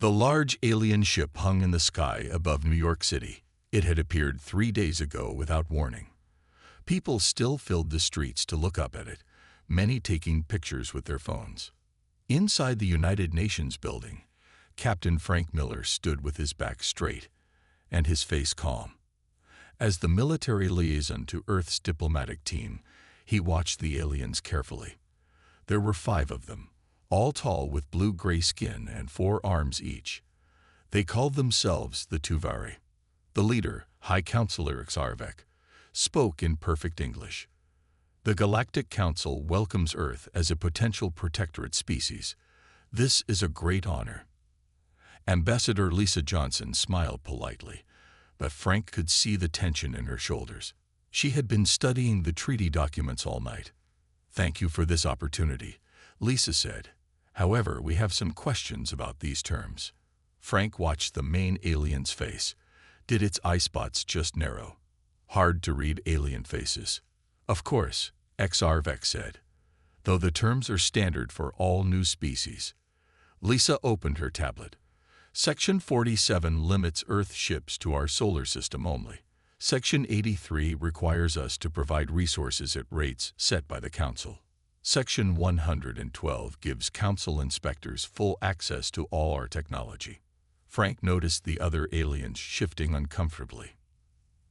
The large alien ship hung in the sky above New York City. It had appeared 3 days ago without warning. People still filled the streets to look up at it, many taking pictures with their phones. Inside the United Nations building, Captain Frank Miller stood with his back straight and his face calm. As the military liaison to Earth's diplomatic team, he watched the aliens carefully. There were 5 of them, all tall with blue-gray skin and 4 arms each. They called themselves the Tuvari. The leader, High Counselor Xarvek, spoke in perfect English. The Galactic Council welcomes Earth as a potential protectorate species. This is a great honor. Ambassador Lisa Johnson smiled politely, but Frank could see the tension in her shoulders. She had been studying the treaty documents all night. "Thank you for this opportunity," Lisa said. "However, we have some questions about these terms." Frank watched the main alien's face. Did its eye spots just narrow? Hard to read alien faces. "Of course," Xarvek said, "though the terms are standard for all new species." Lisa opened her tablet. Section 47 limits Earth ships to our solar system only. Section 83 requires us to provide resources at rates set by the Council. Section 112 gives Council inspectors full access to all our technology. Frank noticed the other aliens shifting uncomfortably.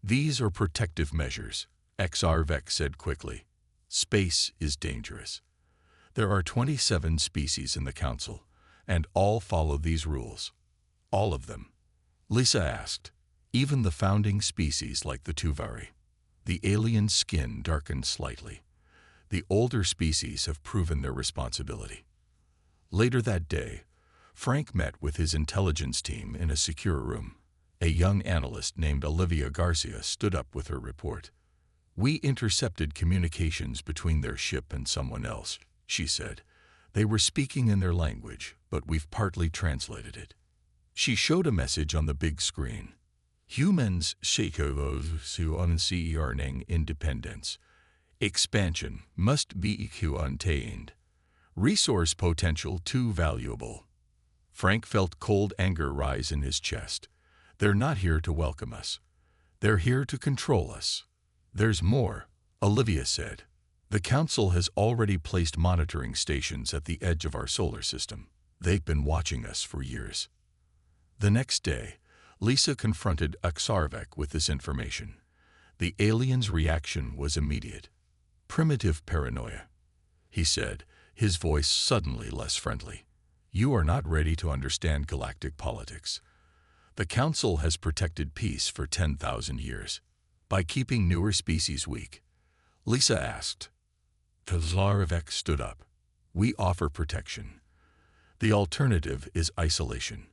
"These are protective measures," Xarvek said quickly. "Space is dangerous. There are 27 species in the Council, and all follow these rules." "All of them?" Lisa asked. "Even the founding species like the Tuvari." The alien's skin darkened slightly. The older species have proven their responsibility. Later that day, Frank met with his intelligence team in a secure room. A young analyst named Olivia Garcia stood up with her report. "We intercepted communications between their ship and someone else," she said. "They were speaking in their language, but we've partly translated it." She showed a message on the big screen. "Humans seek earning independence. Expansion must be attained. Resource potential too valuable." Frank felt cold anger rise in his chest. "They're not here to welcome us. They're here to control us." "There's more," Olivia said. "The Council has already placed monitoring stations at the edge of our solar system. They've been watching us for years." The next day, Lisa confronted Xarvek with this information. The alien's reaction was immediate. "Primitive paranoia," he said, his voice suddenly less friendly. "You are not ready to understand galactic politics. The Council has protected peace for 10,000 years. By keeping newer species weak." Lisa asked. Xarvek stood up. "We offer protection. The alternative is isolation.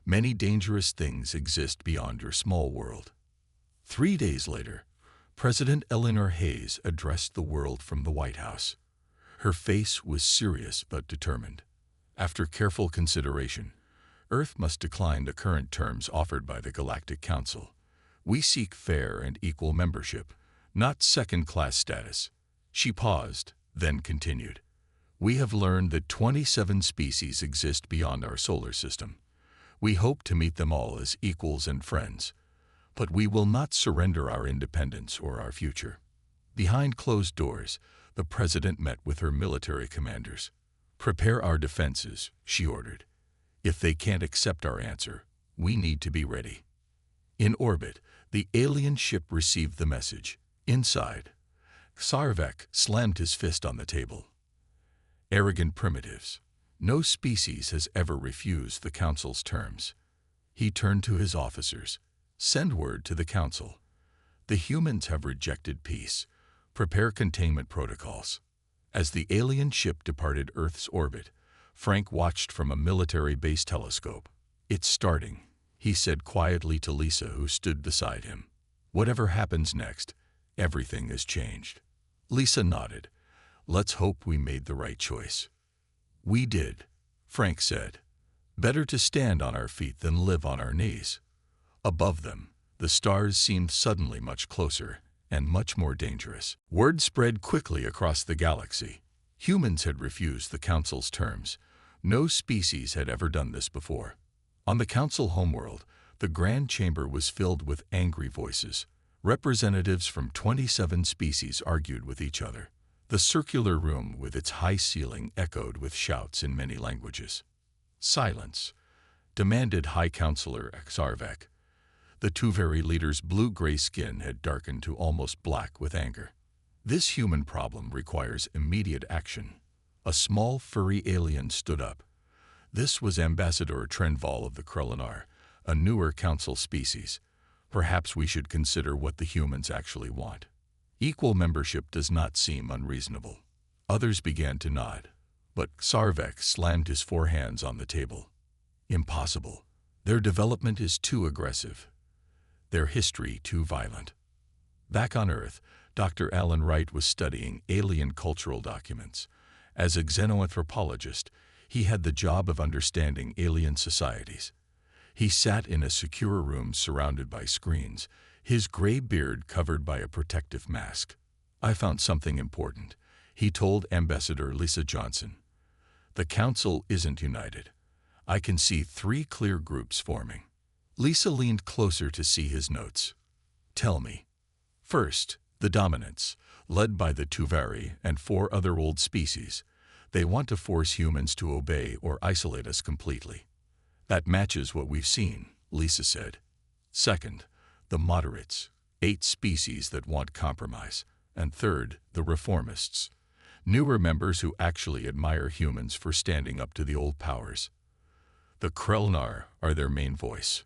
Many dangerous things exist beyond your small world." 3 days later, President Eleanor Hayes addressed the world from the White House. Her face was serious but determined. "After careful consideration, Earth must decline the current terms offered by the Galactic Council. We seek fair and equal membership, not second-class status." She paused, then continued. "We have learned that 27 species exist beyond our solar system. We hope to meet them all as equals and friends. But we will not surrender our independence or our future." Behind closed doors, the President met with her military commanders. "Prepare our defenses," she ordered. "If they can't accept our answer, we need to be ready." In orbit, the alien ship received the message. Inside, Xarvek slammed his fist on the table. "Arrogant primitives. No species has ever refused the Council's terms." He turned to his officers. "Send word to the Council. The humans have rejected peace. Prepare containment protocols." As the alien ship departed Earth's orbit, Frank watched from a military base telescope. "It's starting," he said quietly to Lisa, who stood beside him. "Whatever happens next, everything has changed." Lisa nodded. "Let's hope we made the right choice." "We did," Frank said. "Better to stand on our feet than live on our knees." Above them, the stars seemed suddenly much closer and much more dangerous. Word spread quickly across the galaxy. Humans had refused the Council's terms. No species had ever done this before. On the Council homeworld, the Grand Chamber was filled with angry voices. Representatives from 27 species argued with each other. The circular room with its high ceiling echoed with shouts in many languages. "Silence," demanded High Counselor Xarvek. The Tuveri leader's blue-gray skin had darkened to almost black with anger. "This human problem requires immediate action." A small, furry alien stood up. This was Ambassador Trenval of the Krelinar, a newer council species. "Perhaps we should consider what the humans actually want. Equal membership does not seem unreasonable." Others began to nod, but Xarvek slammed his four hands on the table. "Impossible. Their development is too aggressive. Their history too violent." Back on Earth, Dr. Alan Wright was studying alien cultural documents. As a xenoanthropologist, he had the job of understanding alien societies. He sat in a secure room surrounded by screens, his gray beard covered by a protective mask. "I found something important," he told Ambassador Lisa Johnson. "The Council isn't united. I can see 3 clear groups forming." Lisa leaned closer to see his notes. "Tell me." "First, the dominants, led by the Tuveri and 4 other old species. They want to force humans to obey or isolate us completely." "That matches what we've seen," Lisa said. "Second, the moderates, 8 species that want compromise. And third, the reformists, newer members who actually admire humans for standing up to the old powers. The Krelinar are their main voice."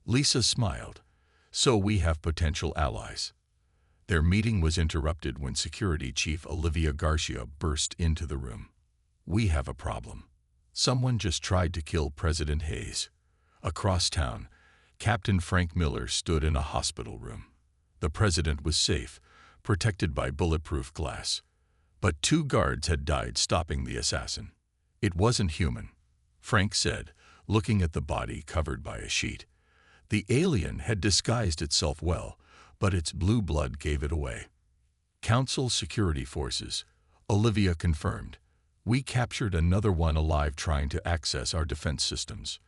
Lisa smiled. "So we have potential allies." Their meeting was interrupted when Security Chief Olivia Garcia burst into the room. "We have a problem. Someone just tried to kill President Hayes." Across town, Captain Frank Miller stood in a hospital room. The president was safe, protected by bulletproof glass. But 2 guards had died stopping the assassin. "It wasn't human," Frank said, looking at the body covered by a sheet. "The alien had disguised itself well, but its blue blood gave it away." "Council security forces," Olivia confirmed. "We captured another one alive trying to access our defense systems."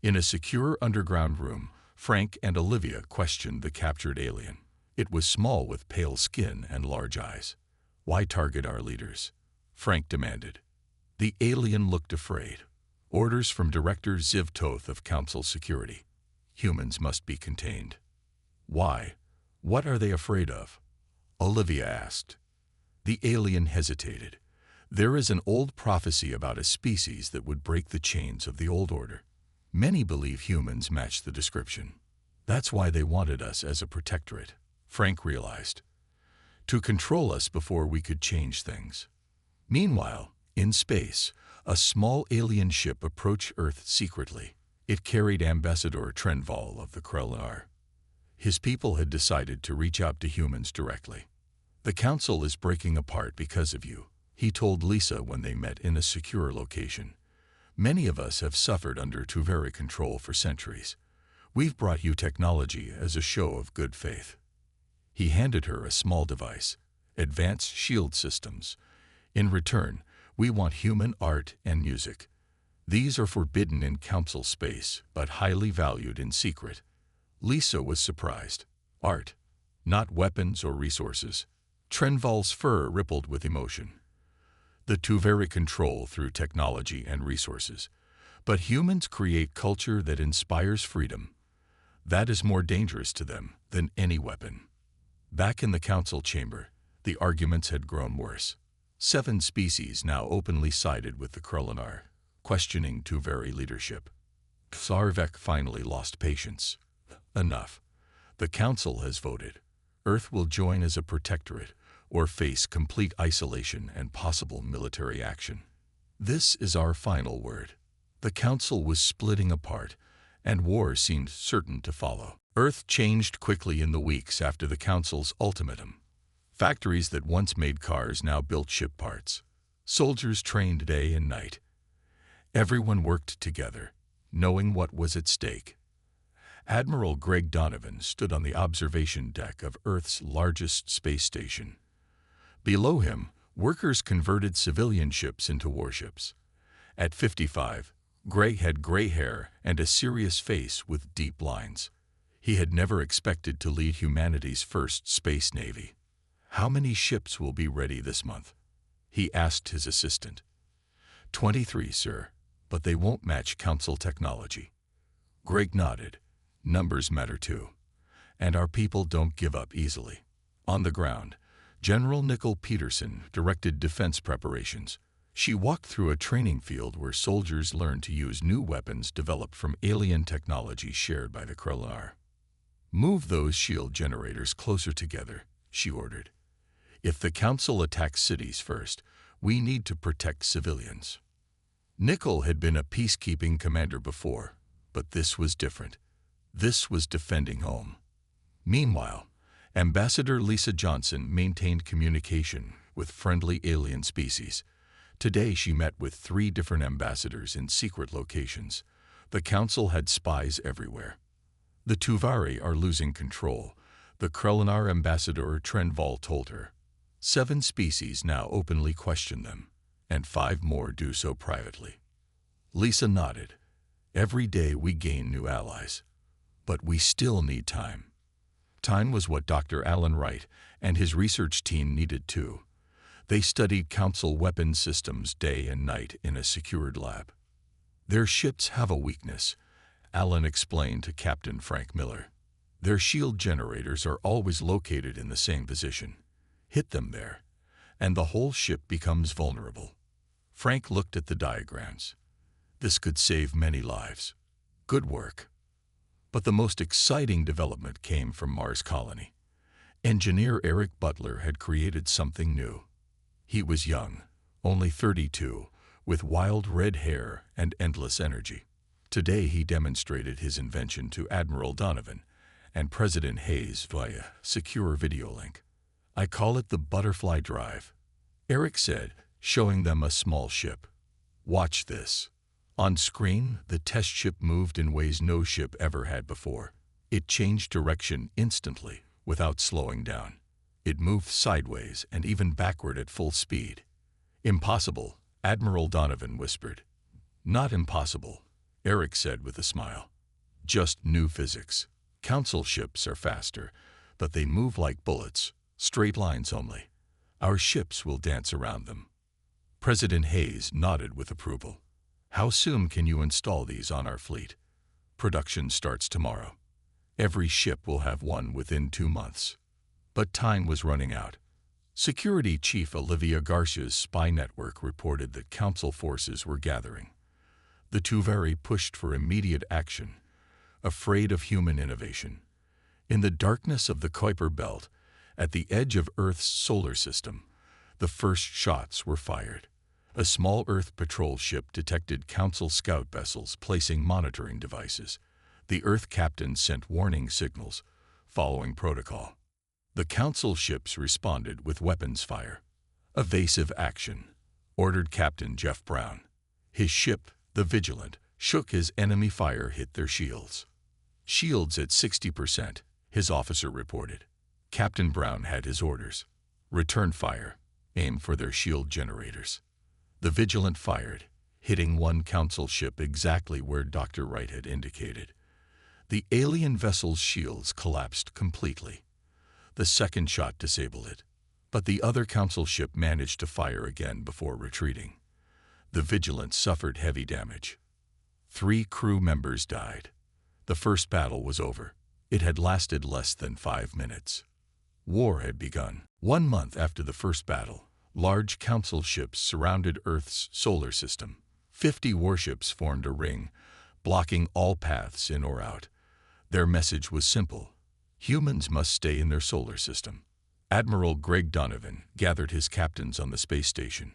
In a secure underground room, Frank and Olivia questioned the captured alien. It was small with pale skin and large eyes. "Why target our leaders?" Frank demanded. The alien looked afraid. "Orders from Director Ziv Toth of Council Security. Humans must be contained." "Why? What are they afraid of?" Olivia asked. The alien hesitated. "There is an old prophecy about a species that would break the chains of the old order. Many believe humans match the description. That's why they wanted us as a protectorate," Frank realized. "To control us before we could change things." Meanwhile, in space, a small alien ship approached Earth secretly. It carried Ambassador Trenval of the Krelinar. His people had decided to reach out to humans directly. "The Council is breaking apart because of you," he told Lisa when they met in a secure location. "Many of us have suffered under Tuveri control for centuries. We've brought you technology as a show of good faith." He handed her a small device, "Advanced Shield Systems. In return, we want human art and music. These are forbidden in Council space, but highly valued in secret." Lisa was surprised. "Art, not weapons or resources." Trenval's fur rippled with emotion. "The Tuveri control through technology and resources, but humans create culture that inspires freedom. That is more dangerous to them than any weapon." Back in the Council chamber, the arguments had grown worse. 7 species now openly sided with the Krelinar, questioning Tuveri leadership. Xarvek finally lost patience. "Enough. The Council has voted. Earth will join as a protectorate or face complete isolation and possible military action. This is our final word." The Council was splitting apart, and war seemed certain to follow. Earth changed quickly in the weeks after the Council's ultimatum. Factories that once made cars now built ship parts. Soldiers trained day and night. Everyone worked together, knowing what was at stake. Admiral Greg Donovan stood on the observation deck of Earth's largest space station. Below him, workers converted civilian ships into warships. At 55, Greg had gray hair and a serious face with deep lines. He had never expected to lead humanity's first space navy. "How many ships will be ready this month?" he asked his assistant. 23, sir, but they won't match Council technology." Greg nodded. "Numbers matter too. And our people don't give up easily." On the ground, General Nicole Peterson directed defense preparations. She walked through a training field where soldiers learned to use new weapons developed from alien technology shared by the Krelnar. "Move those shield generators closer together," she ordered. "If the Council attacks cities first, we need to protect civilians." Nicole had been a peacekeeping commander before, but this was different. This was defending home. Meanwhile, Ambassador Lisa Johnson maintained communication with friendly alien species. Today she met with 3 different ambassadors in secret locations. The Council had spies everywhere. "The Tuvari are losing control," the Krelinar ambassador Trenval told her. 7 species now openly question them, and 5 more do so privately. Lisa nodded. "Every day we gain new allies. But we still need time." Time was what Dr. Alan Wright and his research team needed too. They studied Council weapons systems day and night in a secured lab. "Their ships have a weakness," Alan explained to Captain Frank Miller. "Their shield generators are always located in the same position. Hit them there, and the whole ship becomes vulnerable." Frank looked at the diagrams. "This could save many lives." "Good work." But the most exciting development came from Mars Colony. Engineer Eric Butler had created something new. He was young, only 32, with wild red hair and endless energy. Today he demonstrated his invention to Admiral Donovan and President Hayes via secure video link. "I call it the butterfly drive," Eric said, showing them a small ship. "Watch this." On screen, the test ship moved in ways no ship ever had before. It changed direction instantly, without slowing down. It moved sideways and even backward at full speed. "Impossible," Admiral Donovan whispered. "Not impossible," Eric said with a smile. "Just new physics. Council ships are faster, but they move like bullets, straight lines only. Our ships will dance around them." President Hayes nodded with approval. "How soon can you install these on our fleet?" "Production starts tomorrow. Every ship will have one within 2 months." But time was running out. Security Chief Olivia Garcia's spy network reported that Council forces were gathering. The Tuvari pushed for immediate action, afraid of human innovation. In the darkness of the Kuiper Belt, at the edge of Earth's solar system, the first shots were fired. A small Earth patrol ship detected Council scout vessels placing monitoring devices. The Earth captain sent warning signals, following protocol. The Council ships responded with weapons fire. "Evasive action," ordered Captain Jeff Brown. His ship, the Vigilant, shook as enemy fire hit their shields. "Shields at 60%, his officer reported. Captain Brown had his orders. "Return fire. Aim for their shield generators." The Vigilant fired, hitting one Council ship exactly where Dr. Wright had indicated. The alien vessel's shields collapsed completely. The second shot disabled it, but the other Council ship managed to fire again before retreating. The Vigilant suffered heavy damage. 3 crew members died. The first battle was over. It had lasted less than 5 minutes. War had begun. 1 month after the first battle, large Council ships surrounded Earth's solar system. 50 warships formed a ring, blocking all paths in or out. Their message was simple: humans must stay in their solar system. Admiral Greg Donovan gathered his captains on the space station.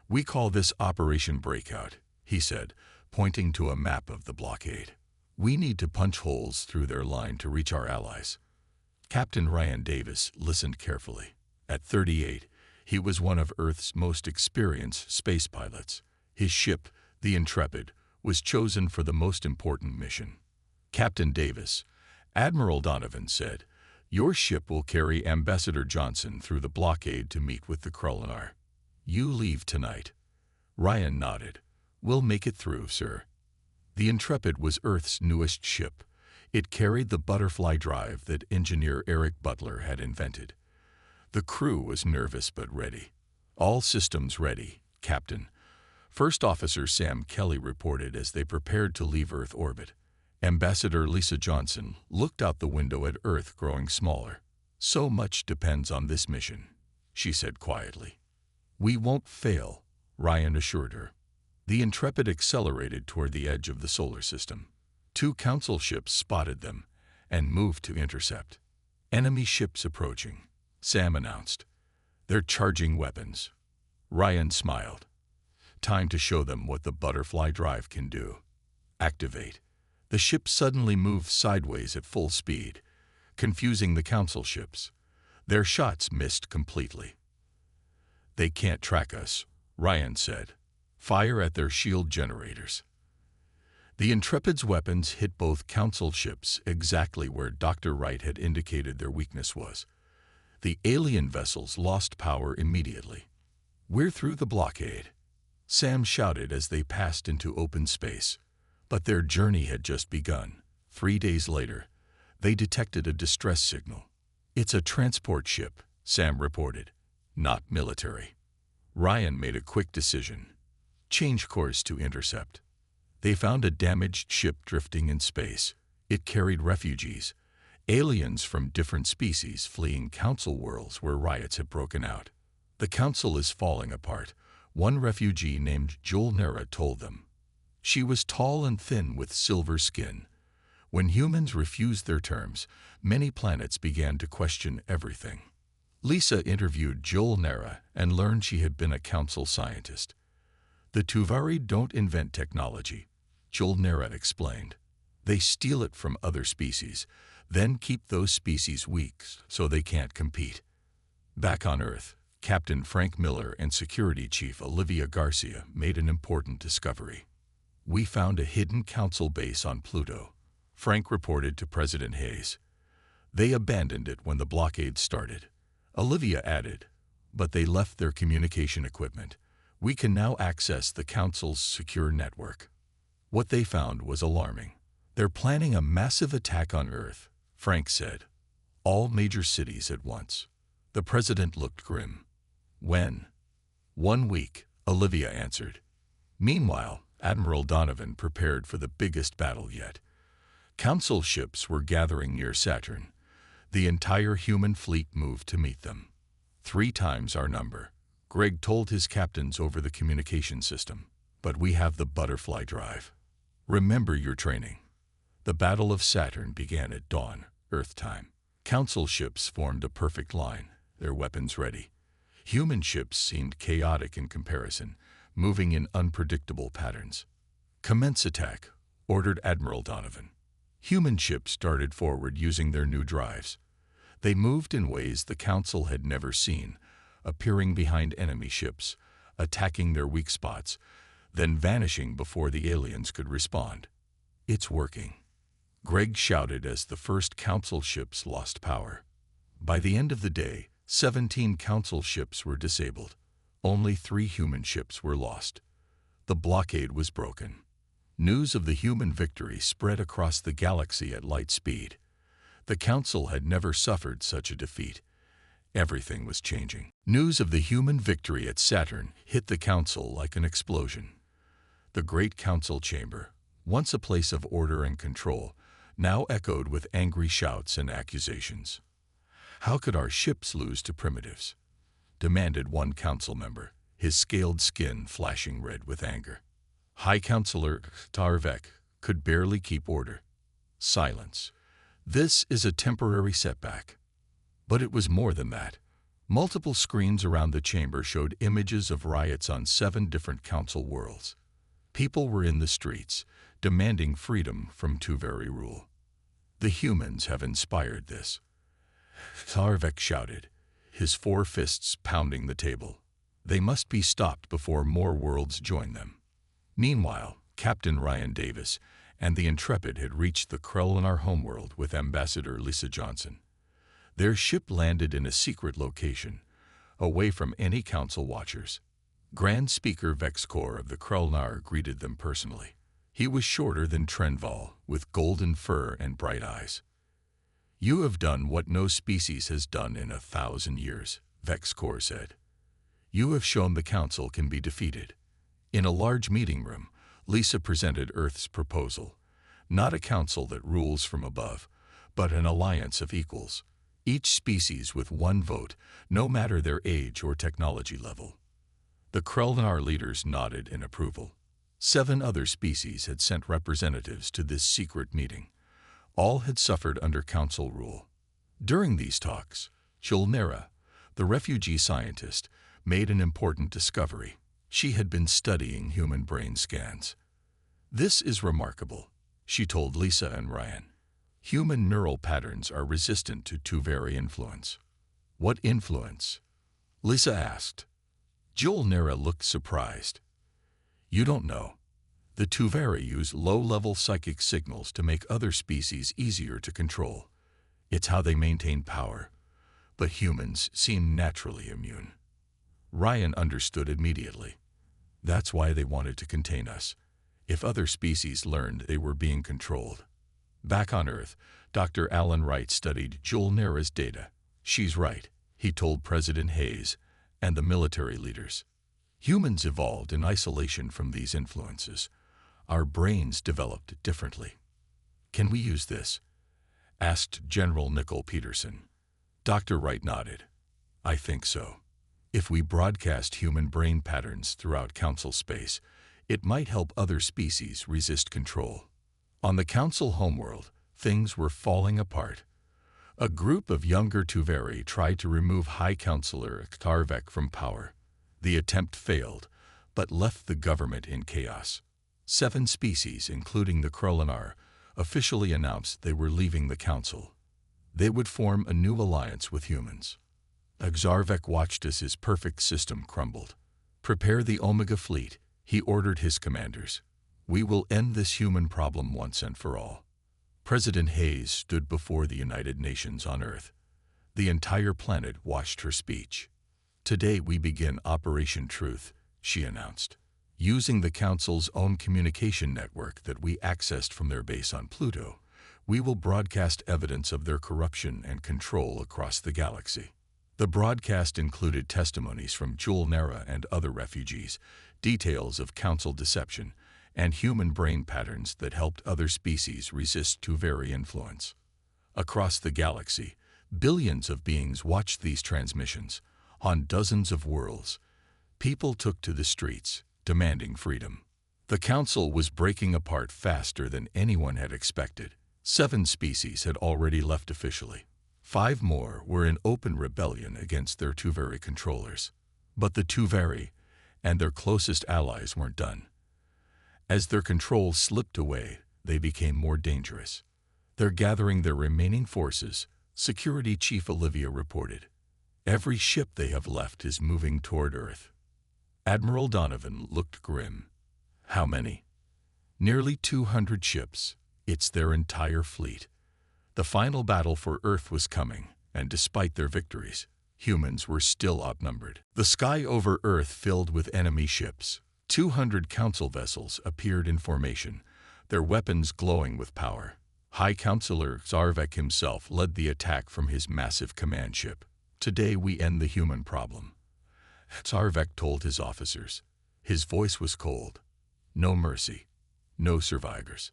"We call this Operation Breakout," he said, pointing to a map of the blockade. "We need to punch holes through their line to reach our allies." Captain Ryan Davis listened carefully. At 38, he was one of Earth's most experienced space pilots. His ship, the Intrepid, was chosen for the most important mission. "Captain Davis," Admiral Donovan said, "your ship will carry Ambassador Johnson through the blockade to meet with the Krelinar. You leave tonight." Ryan nodded. "We'll make it through, sir." The Intrepid was Earth's newest ship. It carried the butterfly drive that engineer Eric Butler had invented. The crew was nervous but ready. "All systems ready, Captain," First Officer Sam Kelly reported as they prepared to leave Earth orbit. Ambassador Lisa Johnson looked out the window at Earth growing smaller. "So much depends on this mission," she said quietly. "We won't fail," Ryan assured her. The Intrepid accelerated toward the edge of the solar system. 2 Council ships spotted them and moved to intercept. "Enemy ships approaching," Sam announced. "They're charging weapons." Ryan smiled. "Time to show them what the butterfly drive can do." "Activate." The ship suddenly moved sideways at full speed, confusing the Council ships. Their shots missed completely. "They can't track us," Ryan said. "Fire at their shield generators." The Intrepid's weapons hit both Council ships exactly where Dr. Wright had indicated their weakness was. The alien vessels lost power immediately. "We're through the blockade," Sam shouted as they passed into open space. But their journey had just begun. 3 days later, they detected a distress signal. "It's a transport ship," Sam reported. "Not military." Ryan made a quick decision. "Change course to intercept." They found a damaged ship drifting in space. It carried refugees, aliens from different species fleeing Council worlds where riots had broken out. "The Council is falling apart," one refugee named Julnera told them. She was tall and thin with silver skin. When humans refused their terms, many planets began to question everything. Lisa interviewed Julnera and learned she had been a Council scientist. "The Tuvari don't invent technology," Julnera explained. "They steal it from other species, then keep those species weak so they can't compete." Back on Earth, Captain Frank Miller and Security Chief Olivia Garcia made an important discovery. "We found a hidden Council base on Pluto," Frank reported to President Hayes. "They abandoned it when the blockade started." Olivia added, "But they left their communication equipment. We can now access the Council's secure network." What they found was alarming. "They're planning a massive attack on Earth," Frank said. "All major cities at once." The president looked grim. "When?" "1 week," Olivia answered. Meanwhile, Admiral Donovan prepared for the biggest battle yet. Council ships were gathering near Saturn. The entire human fleet moved to meet them. 3 times our number, Greg told his captains over the communication system. "But we have the butterfly drive. Remember your training." The Battle of Saturn began at dawn, Earth time. Council ships formed a perfect line, their weapons ready. Human ships seemed chaotic in comparison, moving in unpredictable patterns. "Commence attack," ordered Admiral Donovan. Human ships darted forward using their new drives. They moved in ways the Council had never seen, appearing behind enemy ships, attacking their weak spots, then vanishing before the aliens could respond. "It's working," Greg shouted as the first Council ships lost power. By the end of the day, 17 Council ships were disabled. Only 3 human ships were lost. The blockade was broken. News of the human victory spread across the galaxy at light speed. The Council had never suffered such a defeat. Everything was changing. News of the human victory at Saturn hit the Council like an explosion. The Great Council Chamber, once a place of order and control, now echoed with angry shouts and accusations. "How could our ships lose to primitives?" demanded one council member, his scaled skin flashing red with anger. High Councilor Tarvek could barely keep order. "Silence. This is a temporary setback." But it was more than that. Multiple screens around the chamber showed images of riots on 7 different Council worlds. People were in the streets, demanding freedom from Tuvari rule. "The humans have inspired this," Tarvek shouted, his 4 fists pounding the table. "They must be stopped before more worlds join them." Meanwhile, Captain Ryan Davis and the Intrepid had reached the Krelnar homeworld with Ambassador Lisa Johnson. Their ship landed in a secret location, away from any Council watchers. Grand Speaker Vexcor of the Krelnar greeted them personally. He was shorter than Trenval, with golden fur and bright eyes. "You have done what no species has done in 1,000 years," Vexcor said. "You have shown the Council can be defeated." In a large meeting room, Lisa presented Earth's proposal. Not a council that rules from above, but an alliance of equals, each species with one vote, no matter their age or technology level. The Krelnar leaders nodded in approval. 7 other species had sent representatives to this secret meeting. All had suffered under council rule. During these talks, Julnera, the refugee scientist, made an important discovery. She had been studying human brain scans. "This is remarkable," she told Lisa and Ryan. "Human neural patterns are resistant to Tuveri influence." "What influence?" Lisa asked. Julnera looked surprised. "You don't know. The Tuveri use low-level psychic signals to make other species easier to control. It's how they maintain power. But humans seem naturally immune." Ryan understood immediately. That's why they wanted to contain us. If other species learned they were being controlled. Back on Earth, Dr. Alan Wright studied Julnera's data. "She's right," he told President Hayes and the military leaders. "Humans evolved in isolation from these influences. Our brains developed differently." "Can we use this?" asked General Nicol Peterson. Dr. Wright nodded. "I think so. If we broadcast human brain patterns throughout Council space, it might help other species resist control." On the Council homeworld, things were falling apart. A group of younger Tuveri tried to remove High Councilor Tarvek from power. The attempt failed, but left the government in chaos. 7 species, including the Krolinar, officially announced they were leaving the Council. They would form a new alliance with humans. Exarvek watched as his perfect system crumbled. "Prepare the Omega fleet," he ordered his commanders. "We will end this human problem once and for all." President Hayes stood before the United Nations on Earth. The entire planet watched her speech. "Today we begin Operation Truth," she announced. "Using the Council's own communication network that we accessed from their base on Pluto, we will broadcast evidence of their corruption and control across the galaxy." The broadcast included testimonies from Julnera and other refugees, details of Council deception, and human brain patterns that helped other species resist Tuveri influence. Across the galaxy, billions of beings watched these transmissions. On dozens of worlds, people took to the streets, demanding freedom. The Council was breaking apart faster than anyone had expected. 7 species had already left officially. 5 more were in open rebellion against their Tuveri controllers. But the Tuveri and their closest allies weren't done. As their control slipped away, they became more dangerous. "They're gathering their remaining forces," Security Chief Olivia reported. "Every ship they have left is moving toward Earth." Admiral Donovan looked grim. "How many?" "Nearly 200 ships. It's their entire fleet." The final battle for Earth was coming, and despite their victories, humans were still outnumbered. The sky over Earth filled with enemy ships. 200 Council vessels appeared in formation, their weapons glowing with power. High Councilor Zarvek himself led the attack from his massive command ship. "Today we end the human problem," Zarvek told his officers. His voice was cold. "No mercy. No survivors."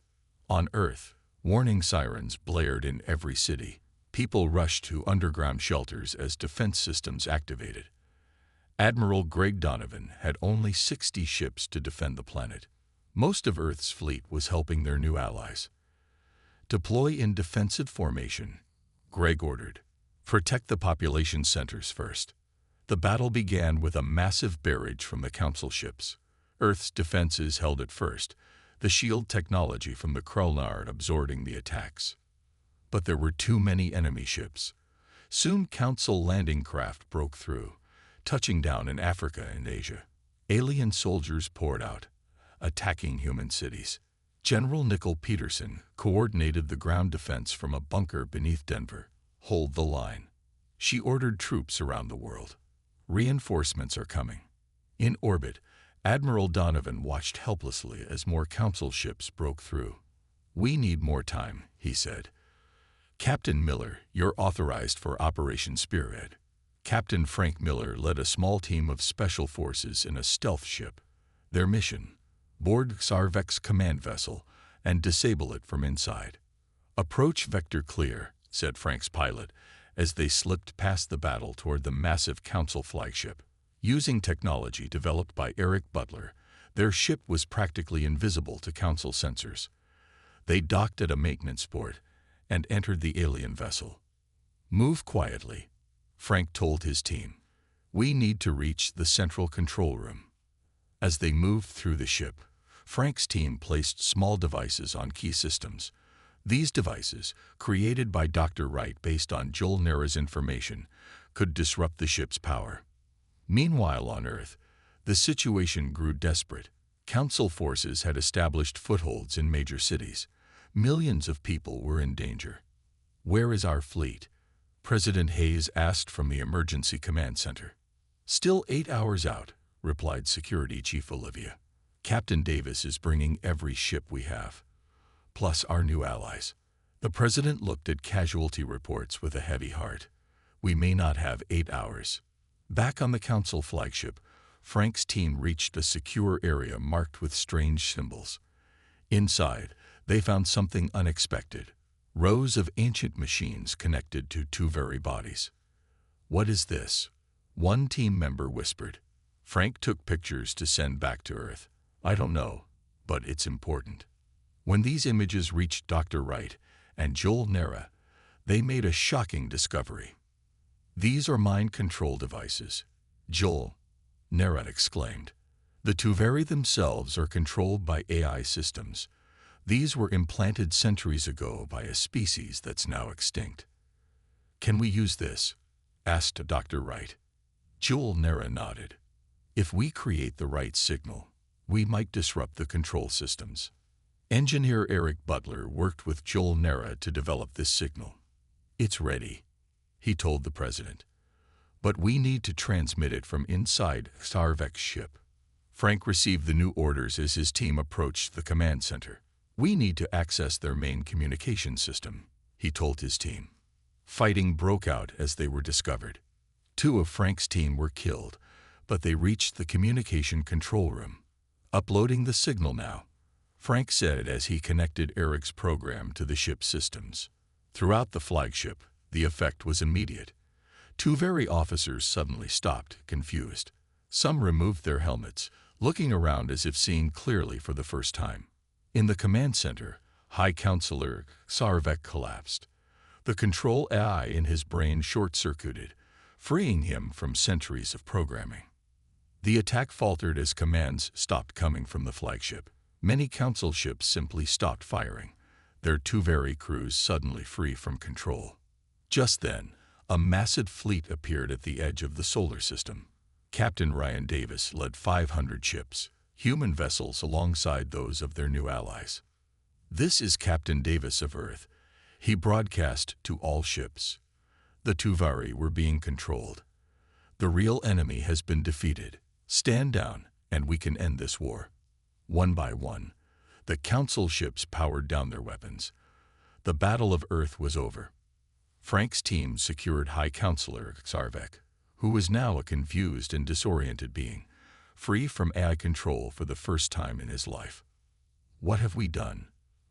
On Earth, warning sirens blared in every city. People rushed to underground shelters as defense systems activated. Admiral Greg Donovan had only 60 ships to defend the planet. Most of Earth's fleet was helping their new allies. "Deploy in defensive formation," Greg ordered. "Protect the population centers first." The battle began with a massive barrage from the Council ships. Earth's defenses held it first, the shield technology from the Krolnar absorbing the attacks. But there were too many enemy ships. Soon Council landing craft broke through, touching down in Africa and Asia. Alien soldiers poured out, attacking human cities. General Nicol Peterson coordinated the ground defense from a bunker beneath Denver. "Hold the line." She ordered troops around the world. "Reinforcements are coming." In orbit, Admiral Donovan watched helplessly as more council ships broke through. "We need more time," he said. "Captain Miller, you're authorized for Operation Spearhead." Captain Frank Miller led a small team of special forces in a stealth ship. Their mission: board Sarvek's command vessel and disable it from inside. "Approach vector clear," said Frank's pilot, as they slipped past the battle toward the massive council flagship. Using technology developed by Eric Butler, their ship was practically invisible to council sensors. They docked at a maintenance port and entered the alien vessel. "Move quietly," Frank told his team. "We need to reach the central control room." As they moved through the ship, Frank's team placed small devices on key systems. These devices, created by Dr. Wright based on Joel Nera's information, could disrupt the ship's power. Meanwhile on Earth, the situation grew desperate. Council forces had established footholds in major cities. Millions of people were in danger. "Where is our fleet?" President Hayes asked from the Emergency Command Center. "Still 8 hours out," replied Security Chief Olivia. "Captain Davis is bringing every ship we have, plus our new allies." The president looked at casualty reports with a heavy heart. "We may not have 8 hours." Back on the council flagship, Frank's team reached a secure area marked with strange symbols. Inside, they found something unexpected: rows of ancient machines connected to Tuveri bodies. "What is this?" one team member whispered. Frank took pictures to send back to Earth. "I don't know, but it's important." When these images reached Dr. Wright and Joel Nera, they made a shocking discovery. "These are mind control devices," Joel Nera exclaimed. "The Tuveri themselves are controlled by AI systems. These were implanted centuries ago by a species that's now extinct." "Can we use this?" asked Dr. Wright. Joel Nera nodded. "If we create the right signal, we might disrupt the control systems." Engineer Eric Butler worked with Joel Nera to develop this signal. "It's ready," he told the president. "But we need to transmit it from inside Sarvek's ship." Frank received the new orders as his team approached the command center. "We need to access their main communication system," he told his team. Fighting broke out as they were discovered. 2 of Frank's team were killed, but they reached the communication control room. "Uploading the signal now," Frank said as he connected Eric's program to the ship's systems. Throughout the flagship, the effect was immediate. Tuveri officers suddenly stopped, confused. Some removed their helmets, looking around as if seeing clearly for the first time. In the command center, High Counselor Sarvek collapsed. The control AI in his brain short-circuited, freeing him from centuries of programming. The attack faltered as commands stopped coming from the flagship. Many council ships simply stopped firing, their Tuveri crews suddenly free from control. Just then, a massive fleet appeared at the edge of the solar system. Captain Ryan Davis led 500 ships, human vessels alongside those of their new allies. "This is Captain Davis of Earth," he broadcast to all ships. "The Tuveri were being controlled. The real enemy has been defeated. Stand down, and we can end this war." One by one, the council ships powered down their weapons. The Battle of Earth was over. Frank's team secured High Counselor Sarvek, who was now a confused and disoriented being, free from AI control for the first time in his life. "What have we done?"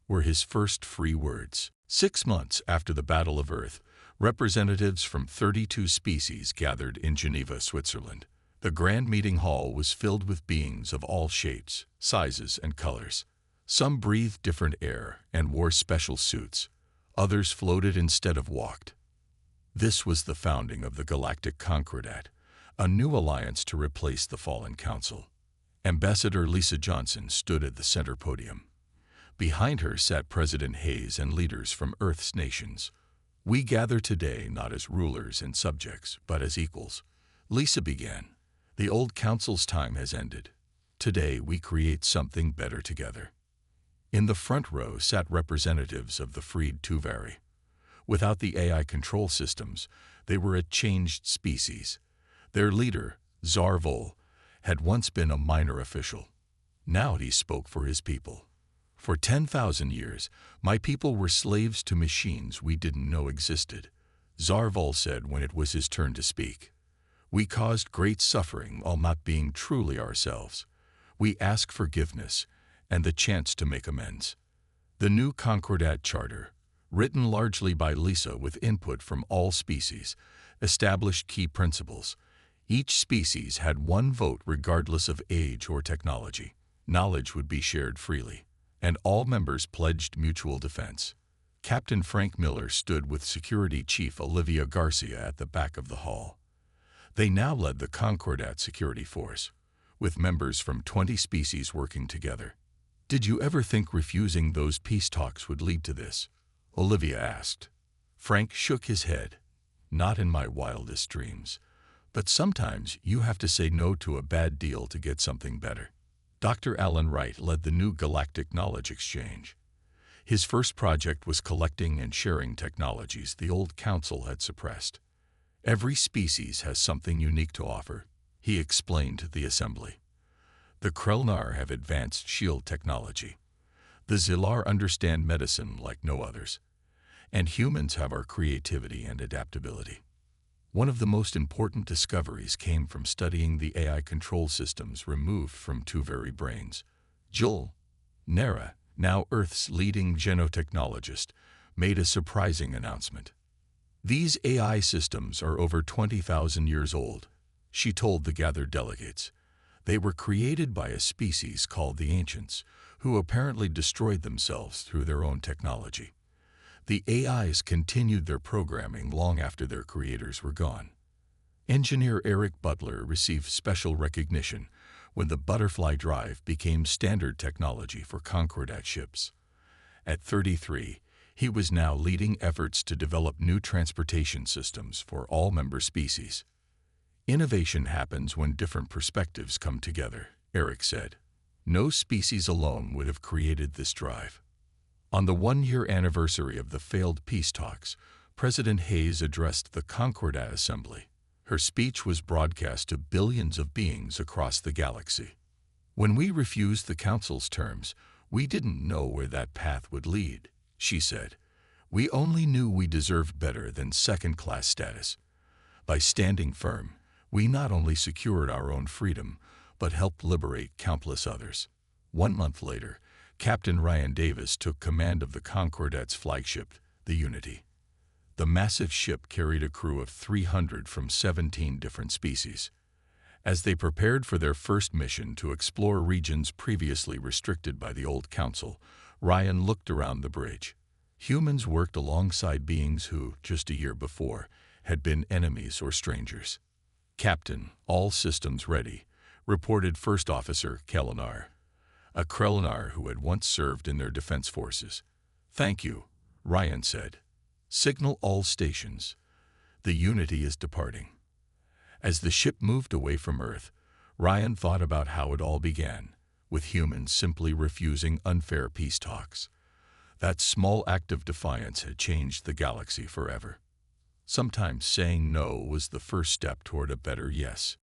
were his first free words. 6 months after the Battle of Earth, representatives from 32 species gathered in Geneva, Switzerland. The grand meeting hall was filled with beings of all shapes, sizes, and colors. Some breathed different air and wore special suits. Others floated instead of walked. This was the founding of the Galactic Concordat, a new alliance to replace the fallen council. Ambassador Lisa Johnson stood at the center podium. Behind her sat President Hayes and leaders from Earth's nations. "We gather today not as rulers and subjects, but as equals," Lisa began. "The old council's time has ended. Today we create something better together." In the front row sat representatives of the freed Tuveri. Without the AI control systems, they were a changed species. Their leader, Zarvol, had once been a minor official. Now he spoke for his people. For 10,000 years, my people were slaves to machines we didn't know existed, Zarval said when it was his turn to speak. We caused great suffering while not being truly ourselves. We ask forgiveness and the chance to make amends. The new Concordat Charter, written largely by Lisa with input from all species, established key principles. Each species had one vote regardless of age or technology. Knowledge would be shared freely, and all members pledged mutual defense. Captain Frank Miller stood with Security Chief Olivia Garcia at the back of the hall. They now led the Concordat Security Force, with members from 20 species working together. Did you ever think refusing those peace talks would lead to this? Olivia asked. Frank shook his head. Not in my wildest dreams. But sometimes you have to say no to a bad deal to get something better. Dr. Alan Wright led the new Galactic Knowledge Exchange. His first project was collecting and sharing technologies the old council had suppressed. Every species has something unique to offer, he explained to the assembly. The Krelnar have advanced shield technology. The Zilar understand medicine like no others. And humans have our creativity and adaptability. One of the most important discoveries came from studying the AI control systems removed from two very brains. Joel Nera, now Earth's leading genotechnologist, made a surprising announcement. These AI systems are over 20,000 years old, she told the gathered delegates. They were created by a species called the Ancients, who apparently destroyed themselves through their own technology. The AIs continued their programming long after their creators were gone. Engineer Eric Butler received special recognition when the butterfly drive became standard technology for Concordat ships. At 33, he was now leading efforts to develop new transportation systems for all member species. Innovation happens when different perspectives come together, Eric said. No species alone would have created this drive. On the one-year anniversary of the failed peace talks, President Hayes addressed the Concordat Assembly. Her speech was broadcast to billions of beings across the galaxy. When we refused the Council's terms, we didn't know where that path would lead, she said. We only knew we deserved better than second-class status. By standing firm, we not only secured our own freedom, but helped liberate countless others. 1 month later, Captain Ryan Davis took command of the Concordat's flagship, the Unity. The massive ship carried a crew of 300 from 17 different species. As they prepared for their first mission to explore regions previously restricted by the old council, Ryan looked around the bridge. Humans worked alongside beings who, just a year before, had been enemies or strangers. Captain, all systems ready, reported First Officer Kelenar, a Krelnar who had once served in their defense forces. Thank you, Ryan said. Signal all stations. The Unity is departing. As the ship moved away from Earth, Ryan thought about how it all began, with humans simply refusing unfair peace talks. That small act of defiance had changed the galaxy forever. Sometimes saying no was the first step toward a better yes.